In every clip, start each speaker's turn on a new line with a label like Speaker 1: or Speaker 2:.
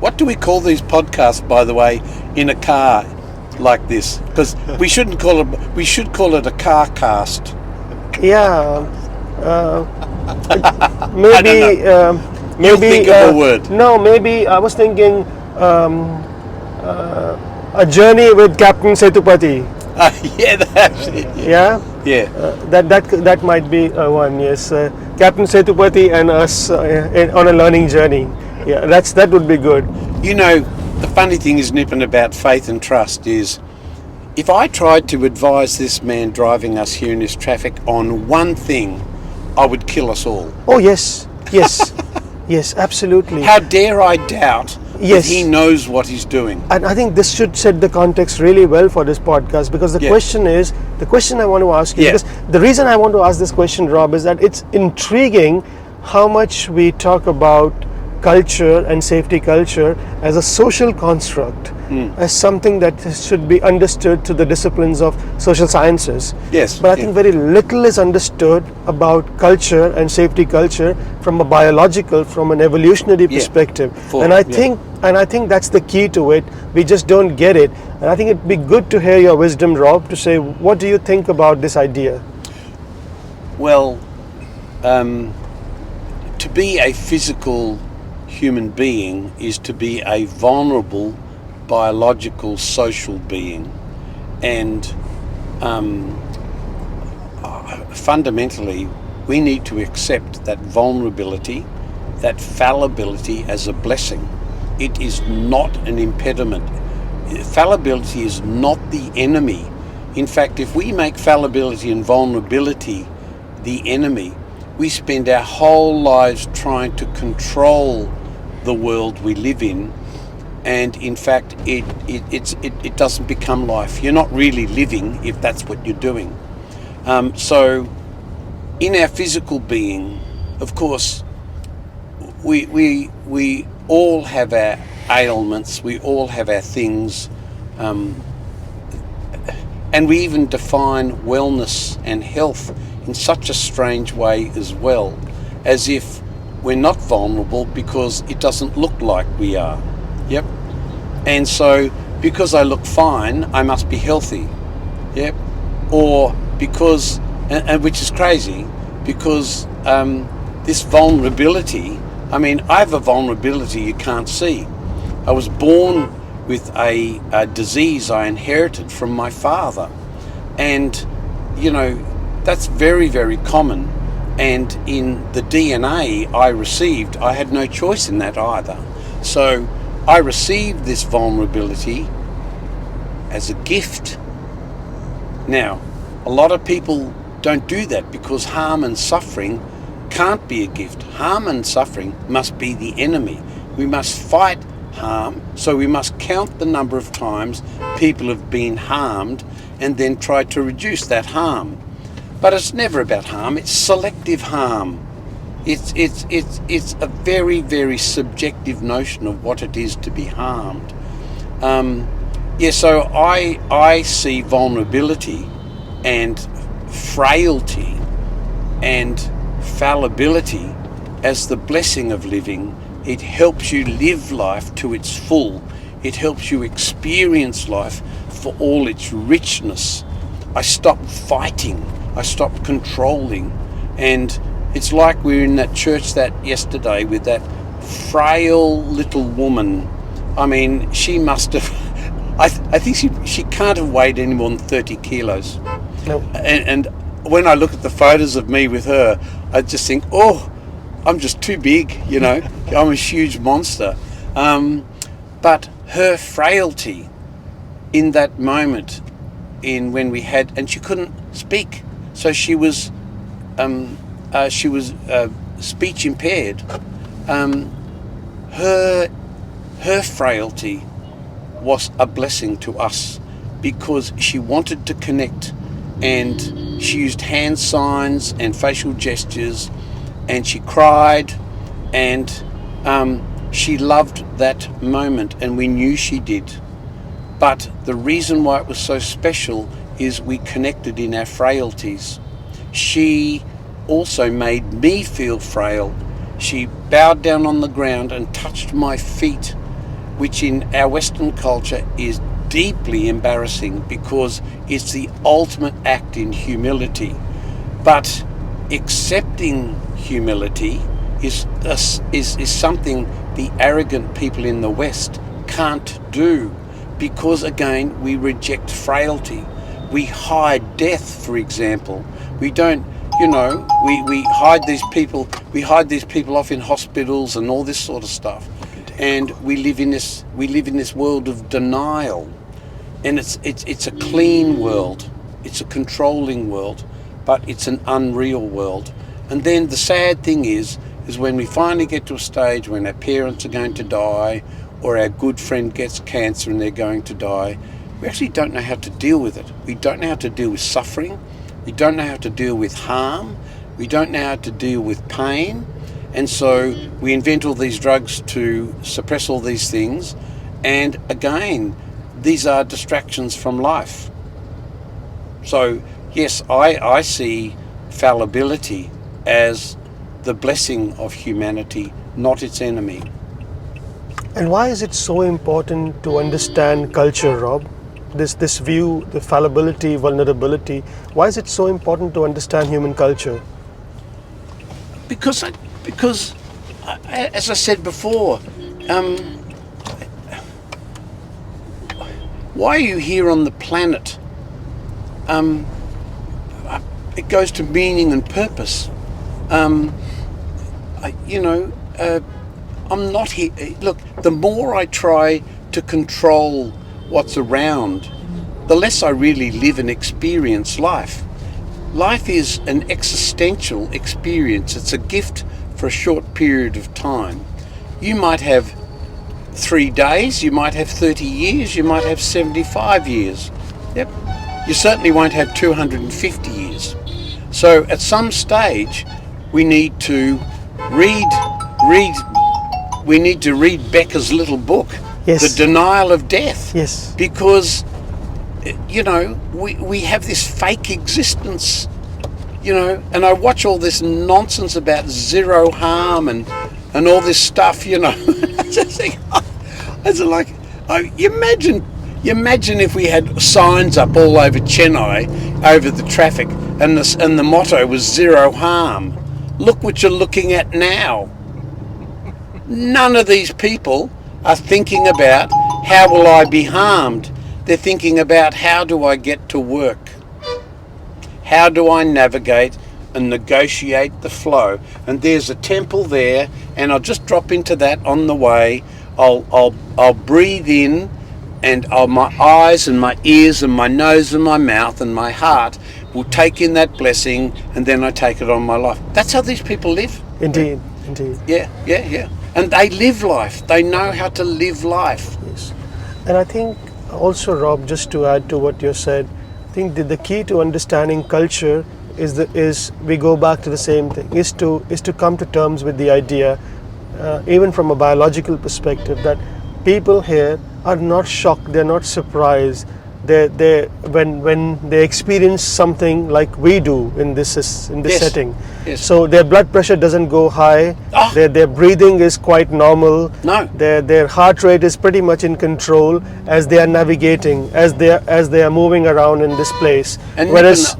Speaker 1: What do we call these podcasts, by the way, in a car like this? Because we shouldn't call it. We should call it a car cast.
Speaker 2: Yeah.
Speaker 1: I
Speaker 2: Maybe.
Speaker 1: don't know.
Speaker 2: Maybe.
Speaker 1: You think of a word.
Speaker 2: No, maybe I was thinking a journey with Captain Setupati.
Speaker 1: Yeah, that's it.
Speaker 2: Yeah.
Speaker 1: Yeah.
Speaker 2: That might be one. Yes. Captain Setupati and us on a learning journey. Yeah. That would be good.
Speaker 1: You know, the funny thing is, Nippin, about faith and trust is, if I tried to advise this man driving us here in this traffic on one thing, I would kill us all.
Speaker 2: Oh yes. Yes. Yes. Absolutely.
Speaker 1: How dare I doubt
Speaker 2: Yes.
Speaker 1: that he knows what he's doing?
Speaker 2: And I think this should set the context really well for this podcast, because the question I want to ask you,
Speaker 1: Yeah.
Speaker 2: because the reason I want to ask this question, Rob, is that it's intriguing how much we talk about culture and safety culture as a social construct, as something that should be understood to the disciplines of social sciences.
Speaker 1: Yes,
Speaker 2: But I
Speaker 1: yeah.
Speaker 2: think very little is understood about culture and safety culture from a biological, from an evolutionary perspective. And I think that's the key to it. We just don't get it. And I think it'd be good to hear your wisdom, Rob, to say, what do you think about this idea?
Speaker 1: Well, to be a physical human being is to be a vulnerable biological social being, and fundamentally we need to accept that vulnerability, that fallibility, as a blessing. It is not an impediment. Fallibility is not the enemy. In fact, if we make fallibility and vulnerability the enemy, we spend our whole lives trying to control the world we live in, and in fact it doesn't become life. You're not really living if that's what you're doing. So in our physical being, of course, we all have our ailments, we all have our things, and we even define wellness and health in such a strange way as well, as if we're not vulnerable because it doesn't look like we are. Yep. And so because I look fine, I must be healthy. Yep. Or because, and which is crazy, because this vulnerability, I mean, I have a vulnerability you can't see. I was born with a disease I inherited from my father, and you know, that's very, very common. And in the DNA I received, I had no choice in that either. So I received this vulnerability as a gift. Now, a lot of people don't do that because harm and suffering can't be a gift. Harm and suffering must be the enemy. We must fight harm, so we must count the number of times people have been harmed and then try to reduce that harm. But it's never about harm, it's selective harm. It's a very, very subjective notion of what it is to be harmed. So I see vulnerability and frailty and fallibility as the blessing of living. It helps you live life to its full. It helps you experience life for all its richness. I stopped fighting. I stopped controlling. And it's like we were in that church that yesterday with that frail little woman. I mean, she must have, I think she can't have weighed any more than 30 kilos.
Speaker 2: No.
Speaker 1: And when I look at the photos of me with her, I just think, oh, I'm just too big, you know. I'm a huge monster. But her frailty in that moment, when we had, and she couldn't speak, so she was speech impaired. Her frailty was a blessing to us because she wanted to connect, and she used hand signs and facial gestures, and she cried, and she loved that moment, and we knew she did. But the reason why it was so special is we connected in our frailties. She also made me feel frail. She bowed down on the ground and touched my feet which in our Western culture is deeply embarrassing because it's the ultimate act in humility. But accepting humility is something the arrogant people in the West can't do, because again we reject frailty. We hide death, for example. We don't, we hide these people. We hide these people off in hospitals and all this sort of stuff. And we live in this world of denial, and it's a clean world. It's a controlling world, but it's an unreal world. And then the sad thing is when we finally get to a stage when our parents are going to die, or our good friend gets cancer and they're going to die, we actually don't know how to deal with it. We don't know how to deal with suffering. We don't know how to deal with harm. We don't know how to deal with pain. And so we invent all these drugs to suppress all these things. And again, these are distractions from life. So yes, I see fallibility as the blessing of humanity, not its enemy.
Speaker 2: And why is it so important to understand culture, Rob? This view, the fallibility, vulnerability, why is it so important to understand human culture?
Speaker 1: Because as I said before, why are you here on the planet? It goes to meaning and purpose. I'm not here. Look, the more I try to control what's around, the less I really live and experience life. Life is an existential experience. It's a gift for a short period of time. You might have 3 days, you might have 30 years, you might have 75 years. Yep. You certainly won't have 250 years. So at some stage, we need to read Becker's little book,
Speaker 2: yes.
Speaker 1: The Denial of Death.
Speaker 2: Yes.
Speaker 1: Because, we have this fake existence, and I watch all this nonsense about zero harm and all this stuff, It's like, you imagine if we had signs up all over Chennai, over the traffic, and the motto was zero harm. Look what you're looking at now. None of these people are thinking about how will I be harmed. They're thinking about how do I get to work? How do I navigate and negotiate the flow? And there's a temple there, and I'll just drop into that on the way. I'll breathe in, and my eyes and my ears and my nose and my mouth and my heart will take in that blessing, and then I take it on my life. That's how these people live.
Speaker 2: Indeed.
Speaker 1: Yeah. And they live life. They know how to live life.
Speaker 2: Yes. And I think also, Rob, just to add to what you said, I think the key to understanding culture is we go back to the same thing, is to come to terms with the idea, even from a biological perspective, that people here are not shocked, they're not surprised. When they experience something like we do in this
Speaker 1: Yes.
Speaker 2: setting,
Speaker 1: Yes.
Speaker 2: so their blood pressure doesn't go high. Their breathing is quite normal.
Speaker 1: No.
Speaker 2: Their heart rate is pretty much in control as they are navigating, as they are moving around in this place.
Speaker 1: And
Speaker 2: Whereas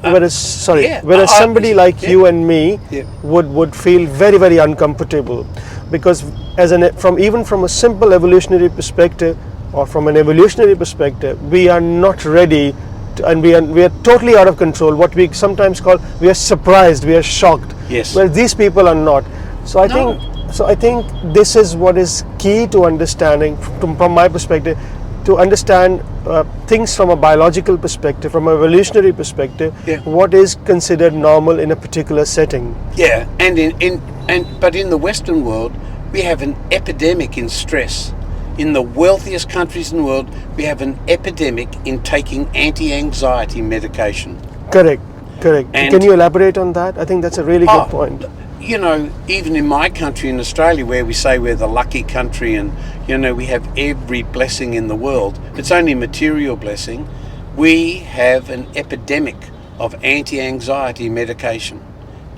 Speaker 2: somebody like you and me would feel very, very uncomfortable, because from a simple evolutionary perspective, or from an evolutionary perspective, we are not ready to, and we are totally out of control. What we sometimes call, we are surprised, we are shocked.
Speaker 1: Yes.
Speaker 2: Well, these people are not. So I think this is what is key to understanding, from my perspective, to understand things from a biological perspective, from an evolutionary perspective. What is considered normal in a particular setting.
Speaker 1: Yeah, but in the Western world, we have an epidemic in stress. In the wealthiest countries in the world, we have an epidemic in taking anti-anxiety medication.
Speaker 2: Correct.
Speaker 1: And
Speaker 2: can you elaborate on that? I think that's a really good point.
Speaker 1: Even in my country, in Australia, where we say we're the lucky country and, we have every blessing in the world, it's only material blessing, we have an epidemic of anti-anxiety medication.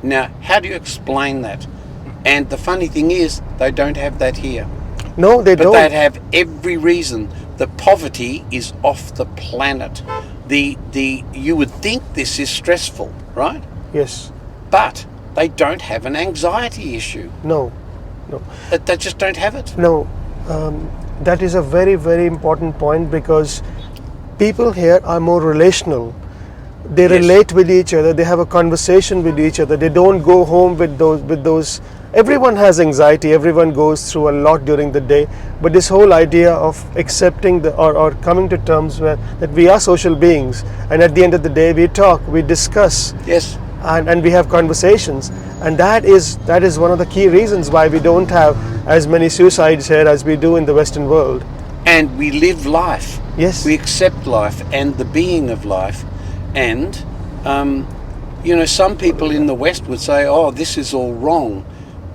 Speaker 1: Now, how do you explain that? And the funny thing is, they don't have that here.
Speaker 2: No, they don't.
Speaker 1: But they'd have every reason. The poverty is off the planet. You would think this is stressful, right?
Speaker 2: Yes.
Speaker 1: But they don't have an anxiety issue.
Speaker 2: No.
Speaker 1: They just don't have it.
Speaker 2: No. That is a very, very important point, because people here are more relational. They relate with each other. They have a conversation with each other. They don't go home with those. Everyone has anxiety. Everyone goes through a lot during the day. But this whole idea of accepting or coming to terms that we are social beings, and at the end of the day we talk, we discuss.
Speaker 1: Yes.
Speaker 2: And we have conversations, and that is one of the key reasons why we don't have as many suicides here as we do in the Western world.
Speaker 1: And we live life.
Speaker 2: Yes.
Speaker 1: We accept life and the being of life. And, some people in the West would say, oh, this is all wrong.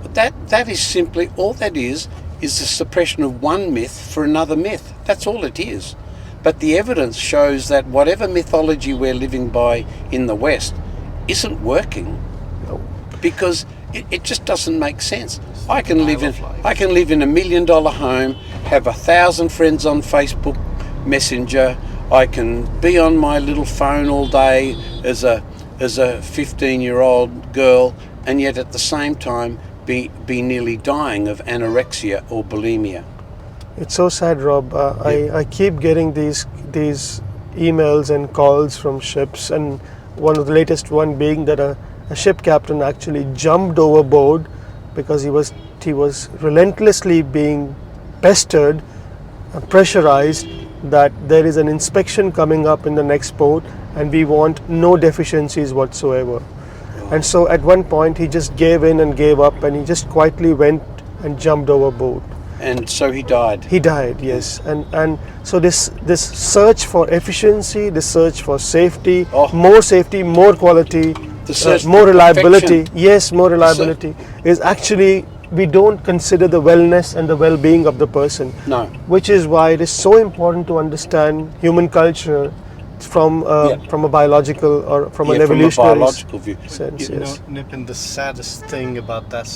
Speaker 1: But that is simply, all that is the suppression of one myth for another myth. That's all it is. But the evidence shows that whatever mythology we're living by in the West isn't working.
Speaker 2: No.
Speaker 1: Because it just doesn't make sense. I can live in $1 million home, have 1,000 friends on Facebook Messenger. I can be on my little phone all day as a 15-year-old girl, and yet at the same time be nearly dying of anorexia or bulimia.
Speaker 2: It's so sad, Rob. I keep getting these emails and calls from ships, and one of the latest one being that a ship captain actually jumped overboard because he was relentlessly being pestered, pressurized, that there is an inspection coming up in the next port and we want no deficiencies whatsoever. And so at one point he just gave in and gave up, and he just quietly went and jumped overboard.
Speaker 1: And so he died.
Speaker 2: He died, yes. And so this search for efficiency, this search for safety, more quality,
Speaker 1: the search
Speaker 2: more
Speaker 1: for
Speaker 2: reliability.
Speaker 1: perfection.
Speaker 2: Yes, more reliability is actually, we don't consider the wellness and the well-being of the person.
Speaker 1: No.
Speaker 2: Which is why it is so important to understand human culture from a biological or from an evolutionary
Speaker 1: biological view.
Speaker 2: sense.
Speaker 3: You
Speaker 2: Yes.
Speaker 3: know, Nippin, the saddest thing about that,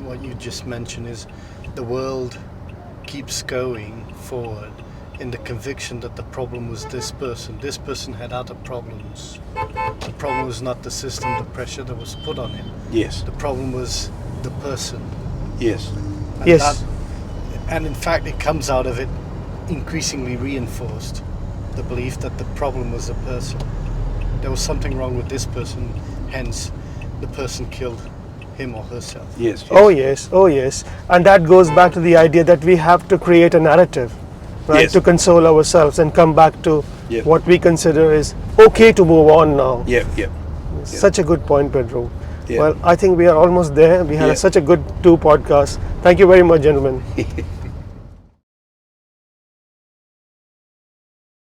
Speaker 3: what you just mentioned, is the world keeps going forward in the conviction that the problem was this person. This person had other problems. The problem was not the system, the pressure that was put on him.
Speaker 1: Yes.
Speaker 3: The problem was the person.
Speaker 1: Yes.
Speaker 3: And
Speaker 2: Yes.
Speaker 3: and in fact, it comes out of it increasingly reinforced, the belief that the problem was the person. There was something wrong with this person, hence the person killed him or herself.
Speaker 1: Yes.
Speaker 2: Oh yes. And that goes back to the idea that we have to create a narrative, right?
Speaker 1: Yes.
Speaker 2: To console ourselves and come back to
Speaker 1: Yep.
Speaker 2: what we consider is okay to move on now.
Speaker 1: Yep.
Speaker 2: Such a good point, Pedro.
Speaker 1: Yeah.
Speaker 2: Well, I think we are almost there. We had
Speaker 1: Yeah.
Speaker 2: such a good 2 podcasts. Thank you very much, gentlemen.